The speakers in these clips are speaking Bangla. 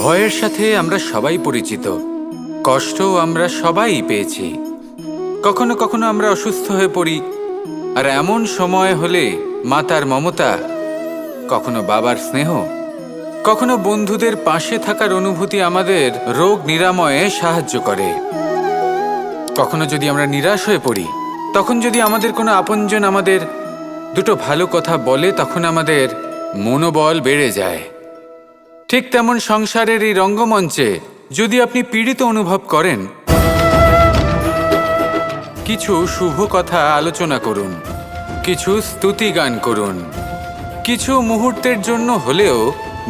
ভয়ের সাথে আমরা সবাই পরিচিত, কষ্ট আমরা সবাই পেয়েছি। কখনো কখনো আমরা অসুস্থ হয়ে পড়ি, আর এমন সময় হলে মাতার মমতা, কখনো বাবার স্নেহ, কখনো বন্ধুদের পাশে থাকার অনুভূতি আমাদের রোগ নিরাময়ে সাহায্য করে। কখনো যদি আমরা নিরাশ হয়ে পড়ি, তখন যদি আমাদের কোনো আপনজন আমাদের দুটো ভালো কথা বলে, তখন আমাদের মনোবল বেড়ে যায়। ঠিক তেমন সংসারের এই রঙ্গমঞ্চে যদি আপনি পীড়িত অনুভব করেন, কিছু শুভ কথা আলোচনা করুন, কিছু স্তুতি গান করুন, কিছু মুহূর্তের জন্য হলেও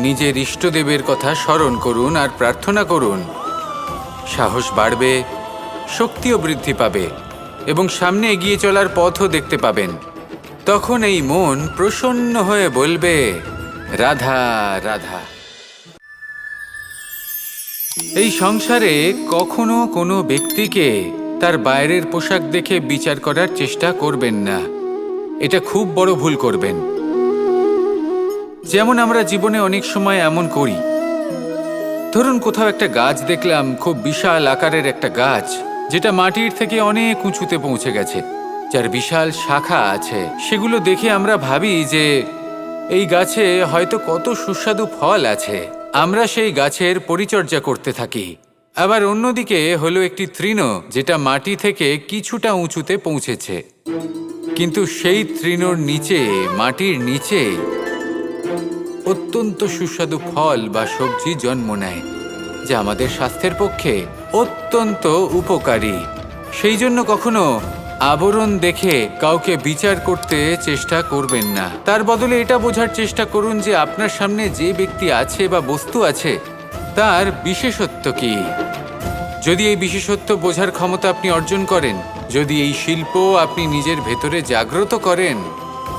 নিজের ইষ্টদেবের কথা স্মরণ করুন আর প্রার্থনা করুন। সাহস বাড়বে, শক্তিও বৃদ্ধি পাবে এবং সামনে এগিয়ে চলার পথও দেখতে পাবেন। তখন এই মন প্রসন্ন হয়ে বলবে, রাধা রাধা। এই সংসারে কখনো কোনো ব্যক্তিকে তার বাইরের পোশাক দেখে বিচার করার চেষ্টা করবেন না। এটা খুব বড় ভুল করবেন। যেমন আমরা জীবনে অনেক সময় এমন করি। ধরুন কোথাও একটা গাছ দেখলাম, খুব বিশাল আকারের একটা গাছ, যেটা মাটির থেকে অনেক উঁচুতে পৌঁছে গেছে, যার বিশাল শাখা আছে। সেগুলো দেখে আমরা ভাবি যে এই গাছে হয়তো কত সুস্বাদু ফল আছে। আমরা সেই গাছের পরিচর্যা করতে থাকি। আবার অন্যদিকে হলো একটি তৃণ, যেটা মাটি থেকে কিছুটা উঁচুতে পৌঁছেছে, কিন্তু সেই তৃণর নিচে, মাটির নিচে অত্যন্ত সুস্বাদু ফল বা সবজি জন্ম নেয়, যা আমাদের স্বাস্থ্যের পক্ষে অত্যন্ত উপকারী। সেই জন্য কখনো আবরণ দেখে কাউকে বিচার করতে চেষ্টা করবেন না। তার বদলে এটা বোঝার চেষ্টা করুন যে আপনার সামনে যে ব্যক্তি আছে বা বস্তু আছে, তার বিশেষত্ব কি। যদি এই বিশেষত্ব বোঝার ক্ষমতা আপনি অর্জন করেন, যদি এই শিল্প আপনি নিজের ভেতরে জাগ্রত করেন,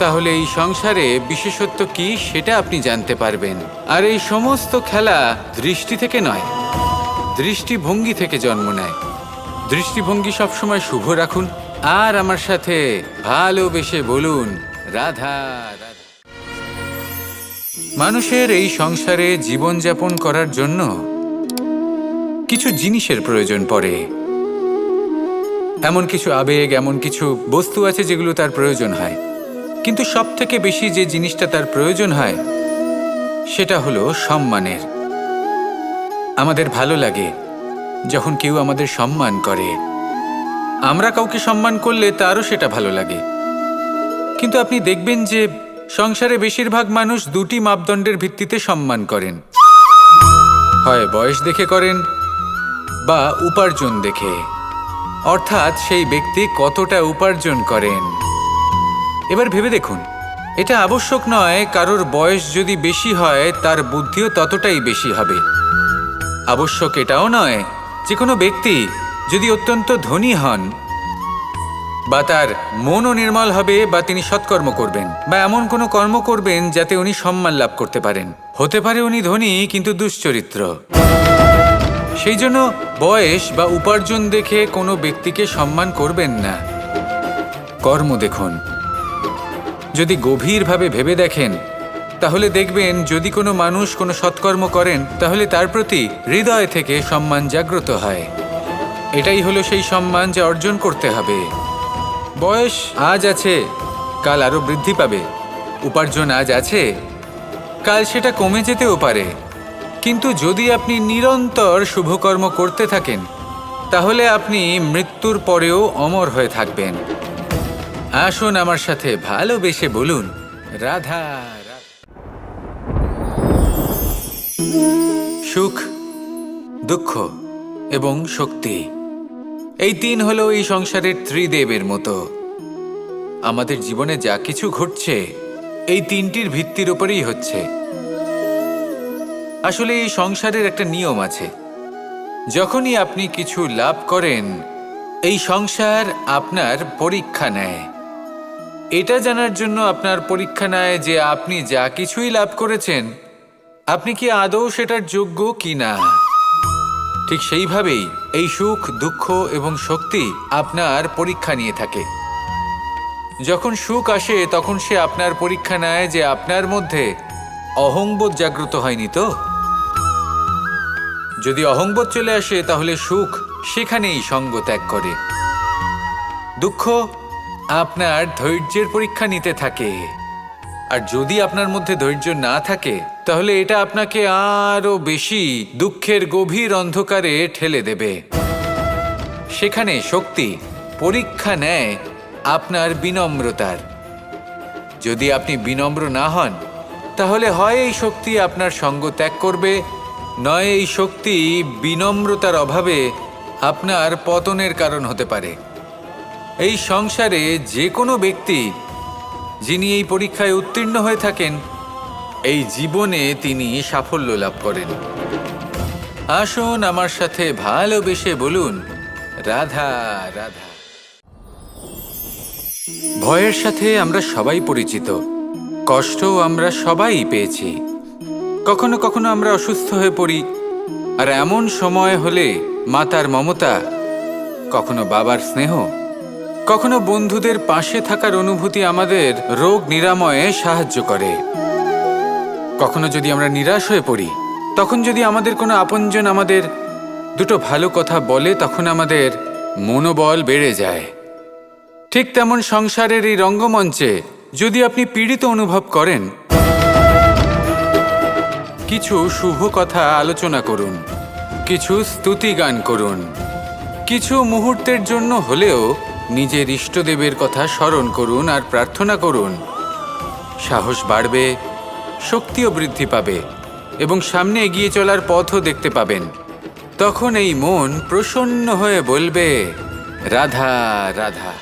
তাহলে এই সংসারে বিশেষত্ব কি সেটা আপনি জানতে পারবেন। আর এই সমস্ত খেলা দৃষ্টি থেকে নয়, দৃষ্টিভঙ্গি থেকে জন্ম নেয়। দৃষ্টিভঙ্গি সবসময় শুভ রাখুন আর আমার সাথে ভালোবেসে বলুন, রাধা রাধা। মানুষের এই সংসারে জীবনযাপন করার জন্য কিছু জিনিসের প্রয়োজন পড়ে। এমন কিছু আবেগ, এমন কিছু বস্তু আছে যেগুলো তার প্রয়োজন হয়। কিন্তু সব থেকে বেশি যে জিনিসটা তার প্রয়োজন হয়, সেটা হলো সম্মানের। আমাদের ভালো লাগে যখন কেউ আমাদের সম্মান করে। আমরা কাউকে সম্মান করলে তারও সেটা ভালো লাগে। কিন্তু আপনি দেখবেন যে সংসারে বেশিরভাগ মানুষ দুটি মাপদণ্ডের ভিত্তিতে সম্মান করেন। হয় বয়স দেখে করেন বা উপার্জন দেখে, অর্থাৎ সেই ব্যক্তি কতটা উপার্জন করেন। এবার ভেবে দেখুন, এটা আবশ্যক নয় কারোর বয়স যদি বেশি হয় তার বুদ্ধিও ততটাই বেশি হবে। আবশ্যক এটাও নয় যে কোনো ব্যক্তি যদি অত্যন্ত ধনী হন বা তার মনও নির্মল হবে বা তিনি সৎকর্ম করবেন বা এমন কোনো কর্ম করবেন যাতে উনি সম্মান লাভ করতে পারেন। হতে পারে উনি ধনী কিন্তু দুশ্চরিত্র। সেই জন্য বয়স বা উপার্জন দেখে কোনো ব্যক্তিকে সম্মান করবেন না। কর্ম দেখুন। যদি গভীরভাবে ভেবে দেখেন, তাহলে দেখবেন যদি কোনো মানুষ কোনো সৎকর্ম করেন, তাহলে তার প্রতি হৃদয় থেকে সম্মান জাগ্রত হয়। এটাই হলো সেই সম্মান যা অর্জন করতে হবে। বয়স আজ আছে, কাল আরো বৃদ্ধি পাবে। উপার্জন আজ আছে, কাল সেটা কমে যেতেও পারে। কিন্তু যদি আপনি নিরন্তর শুভকর্ম করতে থাকেন, তাহলে আপনি মৃত্যুর পরেও অমর হয়ে থাকবেন। আসুন আমার সাথে ভালোবেসে বলুন, রাধা রাধা। সুখ, দুঃখ এবং শক্তি, এই তিন হলো এই সংসারের ত্রিদেবের মতো। আমাদের জীবনে যা কিছু ঘটছে এই তিনটির ভিত্তির উপরেই হচ্ছে। আসলে এই সংসারের একটা নিয়ম আছে। যখনই আপনি কিছু লাভ করেন, এই সংসার আপনার পরীক্ষা নেয়। এটা জানার জন্য আপনার পরীক্ষা নেয় যে আপনি যা কিছুই লাভ করেছেন, আপনি কি আদৌ সেটার যোগ্য কি না। ঠিক সেইভাবেই এই সুখ, দুঃখ এবং শক্তি আপনার পরীক্ষা নিয়ে থাকে। যখন সুখ আসে তখন সে আপনার পরীক্ষা নেয় যে আপনার মধ্যে অহংবোধ জাগ্রত হয়নি তো। যদি অহংবোধ চলে আসে তাহলে সুখ সেখানেই সঙ্গ ত্যাগ করে। দুঃখ আপনার ধৈর্যের পরীক্ষা নিতে থাকে, আর যদি আপনার মধ্যে ধৈর্য না থাকে তাহলে এটা আপনাকে আরো বেশি দুঃখের গভীর অন্ধকারে ঠেলে দেবে। সেখানে শক্তি পরীক্ষা নেয় আপনার বিনম্রতার। যদি আপনি বিনম্র না হন তাহলে হয় এই শক্তি আপনার সঙ্গ ত্যাগ করবে, নয় এই শক্তি বিনম্রতার অভাবে আপনার পতনের কারণ হতে পারে। এই সংসারে যে কোনো ব্যক্তি যিনি এই পরীক্ষায় উত্তীর্ণ হয়ে থাকেন, এই জীবনে তিনি সাফল্য লাভ করেন। আসুন আমার সাথে ভালোবেসে বলুন, রাধা রাধা। ভয়ের সাথে আমরা সবাই পরিচিত, কষ্টও আমরা সবাই পেয়েছি। কখনো কখনো আমরা অসুস্থ হয়ে পড়ি, আর এমন সময় হলে মাতার মমতা, কখনো বাবার স্নেহ, কখনো বন্ধুদের পাশে থাকার অনুভূতি আমাদের রোগ নিরাময়ে সাহায্য করে। কখনো যদি আমরা নিরাশ হয়ে পড়ি, তখন যদি আমাদের কোনো আপনজন আমাদের দুটো ভালো কথা বলে, তখন আমাদের মনোবল বেড়ে যায়। ঠিক তেমন সংসারের এই রঙ্গমঞ্চে যদি আপনি পীড়িত অনুভব করেন, কিছু শুভ কথা আলোচনা করুন, কিছু স্তুতি গান করুন, কিছু মুহূর্তের জন্য হলেও নিজের ইষ্টদেবের কথা স্মরণ করুন আর প্রার্থনা করুন। সাহস বাড়বে, শক্তিও বৃদ্ধি পাবে এবং সামনে এগিয়ে চলার পথও দেখতে পাবেন। তখন এই মন প্রসন্ন হয়ে বলবে, রাধা রাধা।